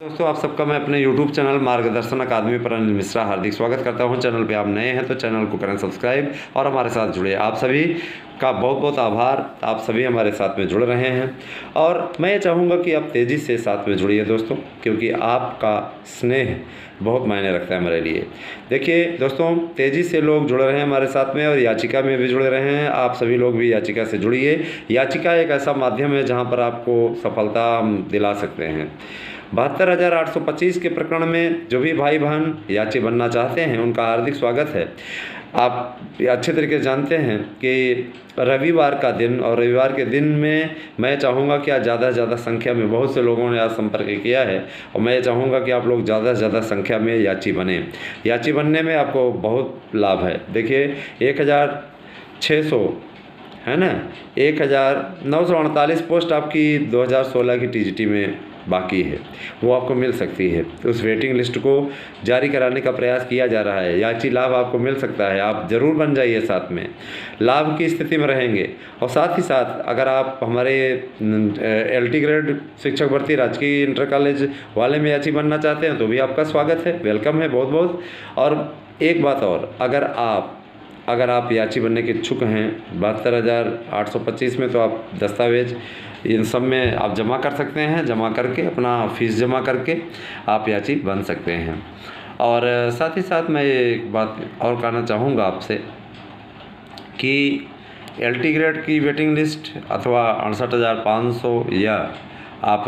दोस्तों, आप सबका मैं अपने YouTube चैनल मार्गदर्शन अकादमी पर अनिल मिश्रा हार्दिक स्वागत करता हूं। चैनल पे आप नए हैं तो चैनल को करें सब्सक्राइब और हमारे साथ जुड़े। आप सभी का बहुत बहुत आभार, आप सभी हमारे साथ में जुड़ रहे हैं और मैं ये चाहूँगा कि आप तेज़ी से साथ में जुड़िए दोस्तों, क्योंकि आपका स्नेह बहुत मायने रखता है हमारे लिए। देखिए दोस्तों, तेज़ी से लोग जुड़ रहे हैं हमारे साथ में और याचिका में भी जुड़ रहे हैं। आप सभी लोग भी याचिका से जुड़िए। याचिका एक ऐसा माध्यम है जहाँ पर आपको सफलता हम दिला सकते हैं। 72,825 के प्रकरण में जो भी भाई बहन याची बनना चाहते हैं उनका हार्दिक स्वागत है। आप अच्छे तरीके से जानते हैं कि रविवार का दिन और रविवार के दिन में मैं चाहूँगा कि आज ज़्यादा से ज़्यादा संख्या में, बहुत से लोगों ने आज संपर्क किया है और मैं चाहूँगा कि आप लोग ज़्यादा से ज़्यादा संख्या में याची बने। याची बनने में आपको बहुत लाभ है। देखिए 1,600 है ना, 1,948 पोस्ट आपकी 2016 की टीजीटी में बाकी है, वो आपको मिल सकती है। तो उस वेटिंग लिस्ट को जारी कराने का प्रयास किया जा रहा है। याची लाभ आपको मिल सकता है, आप ज़रूर बन जाइए, साथ में लाभ की स्थिति में रहेंगे। और साथ ही साथ अगर आप हमारे LT ग्रेड शिक्षक भर्ती राजकीय इंटर कॉलेज वाले में याची बनना चाहते हैं तो भी आपका स्वागत है, वेलकम है बहुत बहुत। और एक बात और, अगर आप याची बनने के इच्छुक हैं 72,825 में, तो आप दस्तावेज इन सब में आप जमा कर सकते हैं। जमा करके अपना फ़ीस जमा करके आप याची बन सकते हैं। और साथ ही साथ मैं एक बात और कहना चाहूँगा आपसे कि LT ग्रेड की वेटिंग लिस्ट अथवा 68,500 या आप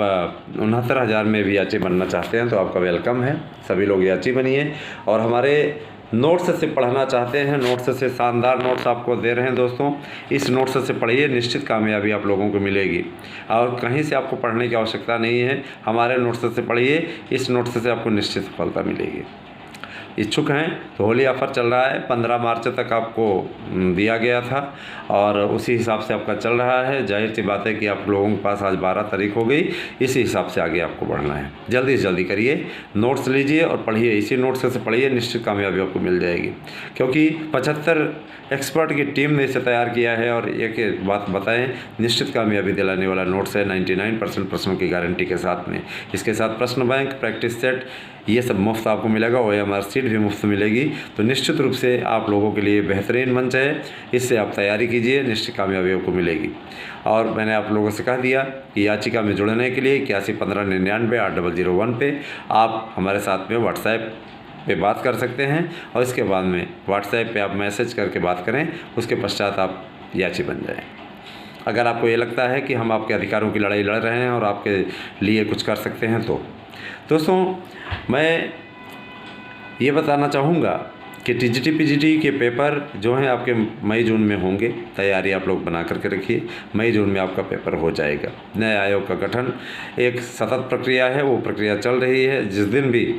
69,000 में भी याची बनना चाहते हैं तो आपका वेलकम है। सभी लोग याची बनिए। और हमारे नोट्स से पढ़ना चाहते हैं, नोट्स से शानदार नोट्स आपको दे रहे हैं दोस्तों। इस नोट्स से पढ़िए, निश्चित कामयाबी आप लोगों को मिलेगी और कहीं से आपको पढ़ने की आवश्यकता नहीं है। हमारे नोट्स से पढ़िए, इस नोट्स से आपको निश्चित सफलता मिलेगी। इच्छुक हैं तो होली ऑफ़र चल रहा है, 15 मार्च तक आपको दिया गया था और उसी हिसाब से आपका चल रहा है। जाहिर सी बात है कि आप लोगों के पास आज 12 तारीख हो गई, इसी हिसाब से आगे आपको बढ़ना है। जल्दी से जल्दी करिए, नोट्स लीजिए और पढ़िए। इसी नोट्स से पढ़िए, निश्चित कामयाबी आपको मिल जाएगी, क्योंकि 75 एक्सपर्ट की टीम ने इसे तैयार किया है। और एक बात बताएं, निश्चित कामयाबी दिलाने वाला नोट्स है 99% प्रश्नों की गारंटी के साथ में। इसके साथ प्रश्न बैंक, प्रैक्टिस सेट, ये सब मुफ्त आपको मिलेगा। OMR सीट भी मुफ्त मिलेगी। तो निश्चित रूप से आप लोगों के लिए बेहतरीन मंच है, इससे आप तैयारी कीजिए, निश्चित कामयाबी आपको मिलेगी। और मैंने आप लोगों से कह दिया कि याचिका में जुड़ने के लिए 8115998001 पे आप हमारे साथ में व्हाट्सएप पे बात कर सकते हैं और इसके बाद में व्हाट्सएप पे आप मैसेज करके बात करें, उसके पश्चात आप याची बन जाएं। अगर आपको ये लगता है कि हम आपके अधिकारों की लड़ाई लड़ रहे हैं और आपके लिए कुछ कर सकते हैं तो दोस्तों, मैं ये बताना चाहूँगा कि TGT PGT के पेपर जो हैं आपके मई जून में होंगे। तैयारी आप लोग बना करके रखिए, मई जून में आपका पेपर हो जाएगा। नए आयोग का गठन एक सतत प्रक्रिया है, वो प्रक्रिया चल रही है। जिस दिन भी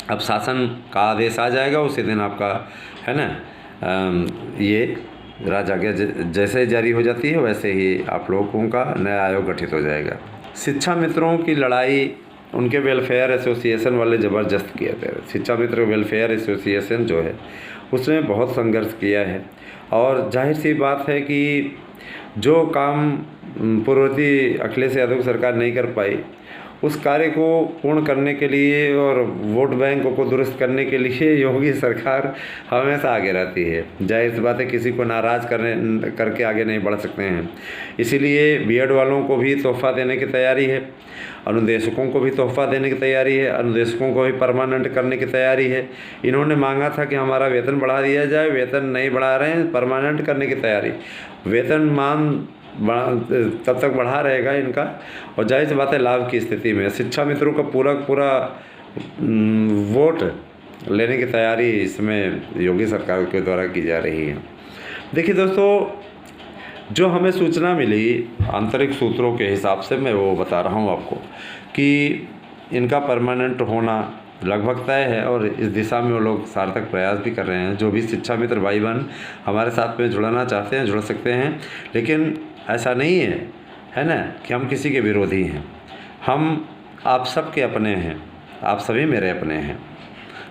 अब शासन का आदेश आ जाएगा उसी दिन आपका है ना, ये राजआज्ञा जैसे जारी हो जाती है वैसे ही आप लोगों का नया आयोग गठित हो जाएगा। शिक्षा मित्रों की लड़ाई उनके वेलफेयर एसोसिएशन वाले ज़बरदस्त किया थे। शिक्षा मित्र वेलफेयर एसोसिएशन जो है उसने बहुत संघर्ष किया है और जाहिर सी बात है कि जो काम पूर्ववर्ती अखिलेश यादव की सरकार नहीं कर पाई, उस कार्य को पूर्ण करने के लिए और वोट बैंक को दुरुस्त करने के लिए योगी सरकार हमेशा आगे रहती है। जाहिर सी बात है, किसी को नाराज़ करके आगे नहीं बढ़ सकते हैं। इसीलिए बीएड वालों को भी तोहफ़ा देने की तैयारी है, अनुदेशकों को भी तोहफ़ा देने की तैयारी है, अनुदेशकों को भी परमानेंट करने की तैयारी है। इन्होंने मांगा था कि हमारा वेतन बढ़ा दिया जाए, वेतन नहीं बढ़ा रहे हैं, परमानेंट करने की तैयारी। वेतनमान तब तक बढ़ा रहेगा इनका। और जाहिर सी बात है, लाभ की स्थिति में शिक्षा मित्रों का पूरा वोट लेने की तैयारी इसमें योगी सरकार के द्वारा की जा रही है। देखिए दोस्तों, जो हमें सूचना मिली आंतरिक सूत्रों के हिसाब से मैं वो बता रहा हूँ आपको कि इनका परमानेंट होना लगभग तय है और इस दिशा में वो लोग सार्थक प्रयास भी कर रहे हैं। जो भी शिक्षा मित्र भाई बहन हमारे साथ में जुड़ना चाहते हैं जुड़ सकते हैं, लेकिन ऐसा नहीं है ना कि हम किसी के विरोधी हैं। हम आप सब के अपने हैं, आप सभी मेरे अपने हैं,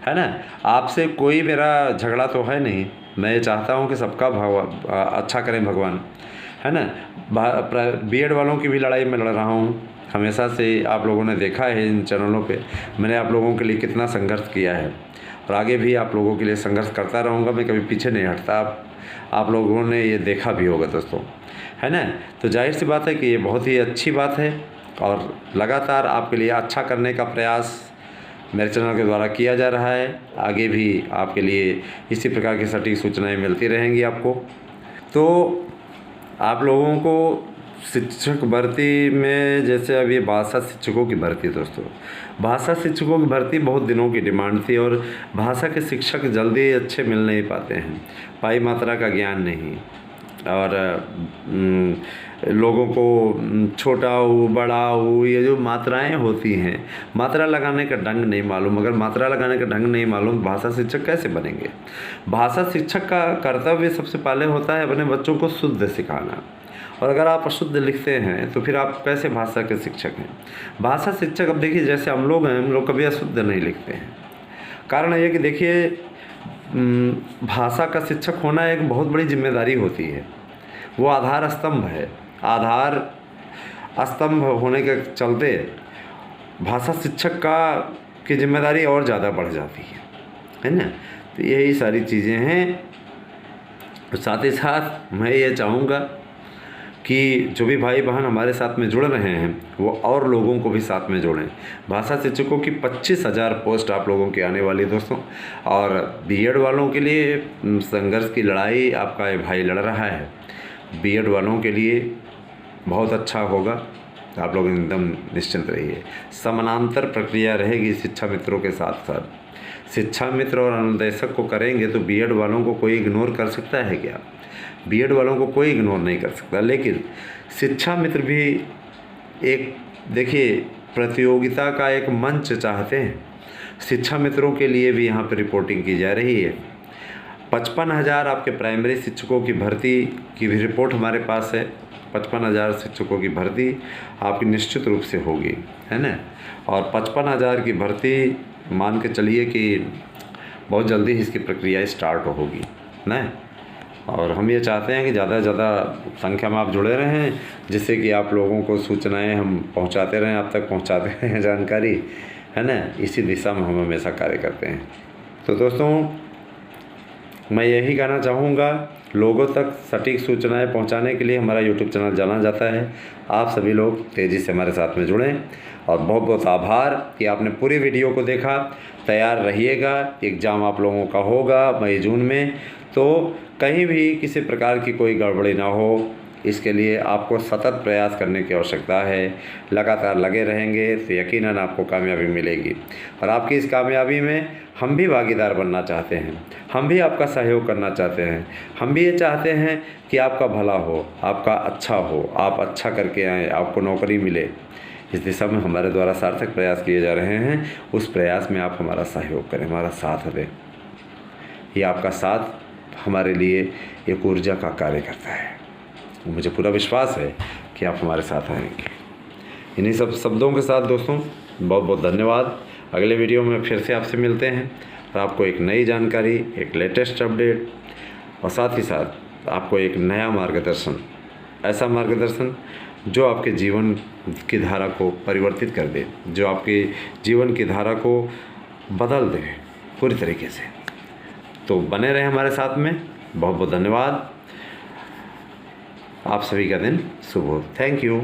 है ना। आपसे कोई मेरा झगड़ा तो है नहीं। मैं ये चाहता हूँ कि सबका अच्छा करें भगवान, है ना। बीएड वालों की भी लड़ाई मैं लड़ रहा हूँ, हमेशा से आप लोगों ने देखा है इन चैनलों पे मैंने आप लोगों के लिए कितना संघर्ष किया है और आगे भी आप लोगों के लिए संघर्ष करता रहूँगा। मैं कभी पीछे नहीं हटता। आप लोगों ने ये देखा भी होगा दोस्तों, है ना। तो जाहिर सी बात है कि ये बहुत ही अच्छी बात है और लगातार आपके लिए अच्छा करने का प्रयास मेरे चैनल के द्वारा किया जा रहा है। आगे भी आपके लिए इसी प्रकार की सटीक सूचनाएं मिलती रहेंगी आपको। तो आप लोगों को शिक्षक भर्ती में जैसे अब ये भाषा शिक्षकों की भर्ती, दोस्तों भाषा शिक्षकों की भर्ती बहुत दिनों की डिमांड थी और भाषा के शिक्षक जल्दी अच्छे मिल नहीं पाते हैं। पाई मात्रा का ज्ञान नहीं और लोगों को छोटा हो बड़ा हो ये जो मात्राएं होती हैं, मात्रा लगाने का ढंग नहीं मालूम। अगर मात्रा लगाने का ढंग नहीं मालूम भाषा शिक्षक कैसे बनेंगे। भाषा शिक्षक का कर्तव्य सबसे पहले होता है अपने बच्चों को शुद्ध सिखाना, और अगर आप अशुद्ध लिखते हैं तो फिर आप कैसे भाषा के शिक्षक हैं। भाषा शिक्षक, अब देखिए जैसे हम लोग हैं, हम लोग कभी अशुद्ध नहीं लिखते हैं। कारण ये कि देखिए भाषा का शिक्षक होना एक बहुत बड़ी जिम्मेदारी होती है। वो आधार स्तंभ है। आधार स्तंभ होने के चलते भाषा शिक्षक की जिम्मेदारी और ज़्यादा बढ़ जाती है ना। तो यही सारी चीज़ें हैं। साथ ही साथ मैं ये चाहूँगा कि जो भी भाई बहन हमारे साथ में जुड़ रहे हैं वो और लोगों को भी साथ में जोड़ें। भाषा शिक्षकों की 25,000 पोस्ट आप लोगों की आने वाली दोस्तों। और बीएड वालों के लिए संघर्ष की लड़ाई आपका ये भाई लड़ रहा है। बीएड वालों के लिए बहुत अच्छा होगा, आप लोग एकदम निश्चिंत रहिए। समानांतर प्रक्रिया रहेगी शिक्षा मित्रों के साथ साथ। शिक्षा मित्र और अनुदेशक को करेंगे तो बीएड वालों को कोई इग्नोर कर सकता है क्या? बीएड वालों को कोई इग्नोर नहीं कर सकता। लेकिन शिक्षा मित्र भी एक देखिए प्रतियोगिता का एक मंच चाहते हैं। शिक्षा मित्रों के लिए भी यहाँ पर रिपोर्टिंग की जा रही है। 55,000 आपके प्राइमरी शिक्षकों की भर्ती की भी रिपोर्ट हमारे पास है। 55,000 शिक्षकों की भर्ती आपकी निश्चित रूप से होगी, है ना। और 55,000 की भर्ती मान के चलिए कि बहुत जल्दी ही इसकी प्रक्रिया स्टार्ट होगी ना। और हम ये चाहते हैं कि ज़्यादा से ज़्यादा संख्या में आप जुड़े रहें, जिससे कि आप लोगों को सूचनाएं हम पहुंचाते रहें, आप तक पहुंचाते रहें जानकारी, है ना। इसी दिशा में हम हमेशा कार्य करते हैं। तो दोस्तों मैं यही कहना चाहूँगा, लोगों तक सटीक सूचनाएं पहुंचाने के लिए हमारा यूट्यूब चैनल जाना जाता है। आप सभी लोग तेज़ी से हमारे साथ में जुड़ें और बहुत बहुत आभार कि आपने पूरी वीडियो को देखा। तैयार रहिएगा, एग्ज़ाम आप लोगों का होगा मई जून में, तो कहीं भी किसी प्रकार की कोई गड़बड़ी ना हो, इसके लिए आपको सतत प्रयास करने की आवश्यकता है। लगातार लगे रहेंगे तो यकीनन आपको कामयाबी मिलेगी। और आपकी इस कामयाबी में हम भी भागीदार बनना चाहते हैं, हम भी आपका सहयोग करना चाहते हैं। हम भी ये चाहते हैं कि आपका भला हो, आपका अच्छा हो, आप अच्छा करके आएँ, आपको नौकरी मिले। इस दिशा में हमारे द्वारा सार्थक प्रयास किए जा रहे हैं। उस प्रयास में आप हमारा सहयोग करें, हमारा साथ दें। ये आपका साथ हमारे लिए एक ऊर्जा का कार्य करता है। मुझे पूरा विश्वास है कि आप हमारे साथ आएंगे। इन्हीं सब शब्दों के साथ दोस्तों बहुत बहुत धन्यवाद। अगले वीडियो में फिर से आपसे मिलते हैं और आपको एक नई जानकारी, एक लेटेस्ट अपडेट और साथ ही साथ आपको एक नया मार्गदर्शन, ऐसा मार्गदर्शन जो आपके जीवन की धारा को परिवर्तित कर दे, जो आपके जीवन की धारा को बदल दे पूरी तरीके से। तो बने रहें हमारे साथ में। बहुत बहुत धन्यवाद। आप सभी का दिन शुभ हो। Thank you.